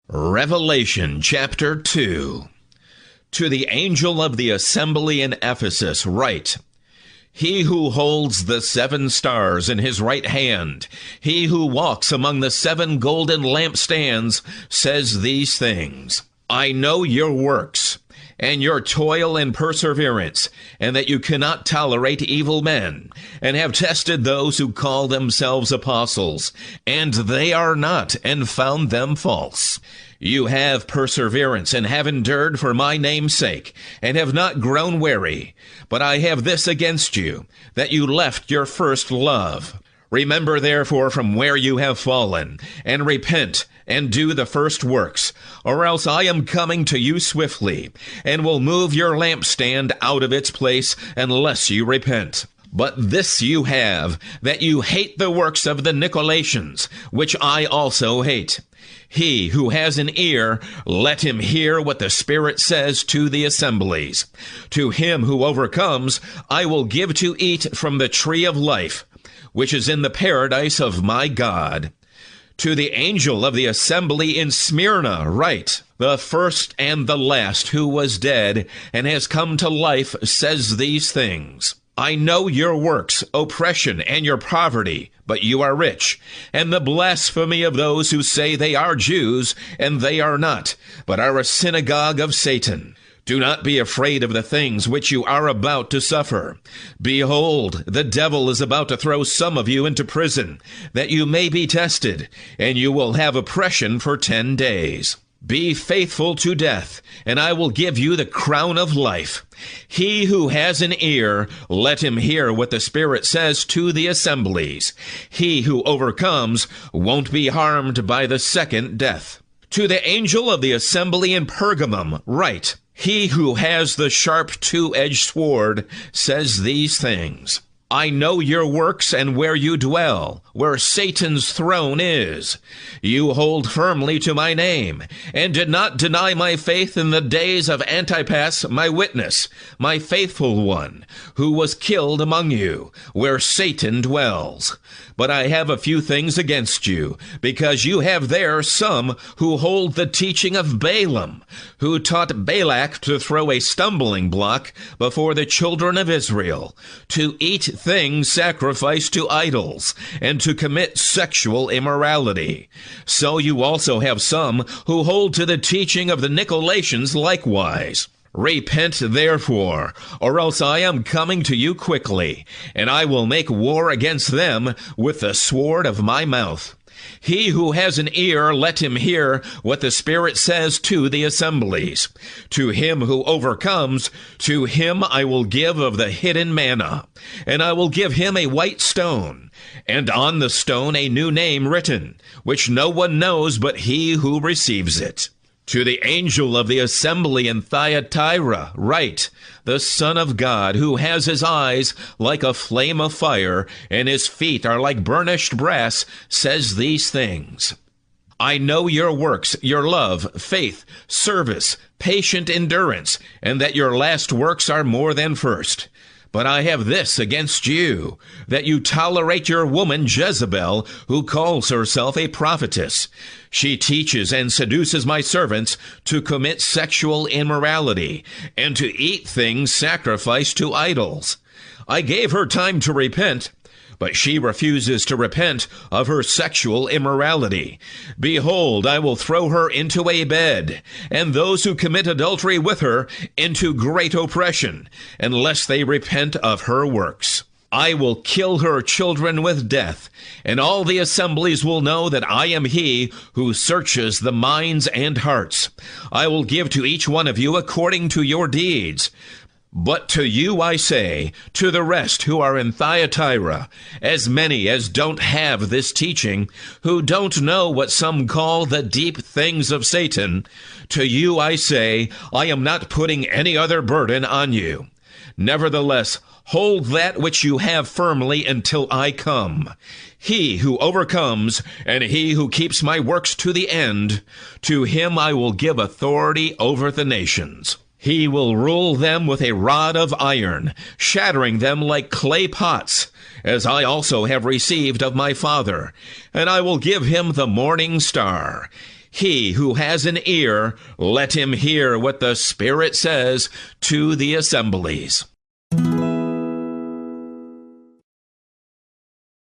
Revelation chapter 2. To the angel of the assembly in Ephesus write, He who holds the 7 stars in his right hand, he who walks among the 7 golden lampstands, says these things. I know your works, and your toil and perseverance, and that you cannot tolerate evil men, and have tested those who call themselves apostles, and they are not, and found them false. You have perseverance, and have endured for my name's sake, and have not grown weary. But I have this against you, that you left your first love. Remember therefore from where you have fallen, and repent, and do the first works, or else I am coming to you swiftly, and will move your lampstand out of its place, unless you repent. But this you have, that you hate the works of the Nicolaitans, which I also hate. He who has an ear, let him hear what the Spirit says to the assemblies. To him who overcomes, I will give to eat from the tree of life, which is in the paradise of my God. To the angel of the assembly in Smyrna write, The first and the last who was dead and has come to life says these things. I know your works, oppression, and your poverty, but you are rich, and the blasphemy of those who say they are Jews, and they are not, but are a synagogue of Satan. Do not be afraid of the things which you are about to suffer. Behold, the devil is about to throw some of you into prison, that you may be tested, and you will have oppression for 10 days. Be faithful to death, and I will give you the crown of life. He who has an ear, let him hear what the Spirit says to the assemblies. He who overcomes won't be harmed by the second death. To the angel of the assembly in Pergamum write, He who has the sharp 2-edged sword says these things. I know your works and where you dwell, where Satan's throne is. You hold firmly to my name, and did not deny my faith in the days of Antipas, my witness, my faithful one, who was killed among you, where Satan dwells. But I have a few things against you, because you have there some who hold the teaching of Balaam, who taught Balak to throw a stumbling block before the children of Israel, to eat things sacrificed to idols, and to commit sexual immorality. So you also have some who hold to the teaching of the Nicolaitans likewise. Repent therefore, or else I am coming to you quickly, and I will make war against them with the sword of my mouth. He who has an ear, let him hear what the Spirit says to the assemblies. To him who overcomes, to him I will give of the hidden manna, and I will give him a white stone, and on the stone a new name written, which no one knows but he who receives it. To the angel of the assembly in Thyatira write, The Son of God, who has his eyes like a flame of fire, and his feet are like burnished brass, says these things. I know your works, your love, faith, service, patient endurance, and that your last works are more than first. But I have this against you, that you tolerate your woman Jezebel, who calls herself a prophetess. She teaches and seduces my servants to commit sexual immorality, and to eat things sacrificed to idols. I gave her time to repent, but she refuses to repent of her sexual immorality. Behold, I will throw her into a bed, and those who commit adultery with her into great oppression, unless they repent of her works. I will kill her children with death, and all the assemblies will know that I am he who searches the minds and hearts. I will give to each one of you according to your deeds. But to you I say, to the rest who are in Thyatira, as many as don't have this teaching, who don't know what some call the deep things of Satan, to you I say, I am not putting any other burden on you. Nevertheless, hold that which you have firmly until I come. He who overcomes, and he who keeps my works to the end, to him I will give authority over the nations. He will rule them with a rod of iron, shattering them like clay pots, as I also have received of my Father. And I will give him the morning star. He who has an ear, let him hear what the Spirit says to the assemblies.